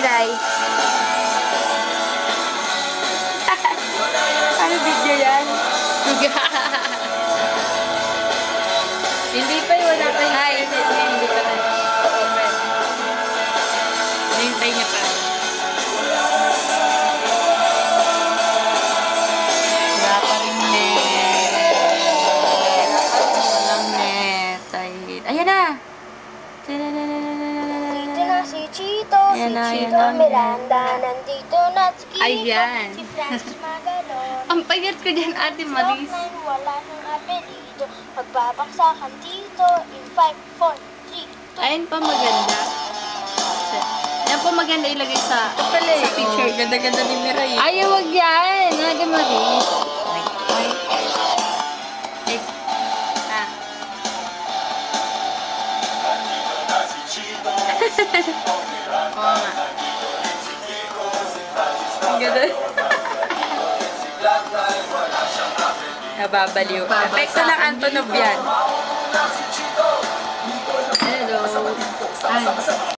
Miray. Ano video yan? Hindi pa, wala pa yung Hi. Hindi pa na. Hintay niya pa. Wala pa rin net. Walang net. Ayan na! Dito na si Chito, Ayan na, si ayan Chito na. Miranda, nandito na si Kiko, Ayan. si Francis Magalon. Ang payat ko dyan, Ate Maris. Stockman, wala nang apelido, magbabaksakan dito in 5, 4, 3, 2. Ayun pa maganda. Yan pa maganda ilagay sa picture. Ganda-ganda ni Miray. Ay, wag yan. Ate Maris. Ay. Ah. Oo nga. Ang ganda. Nababaliw. Epekto ng Antonov yan.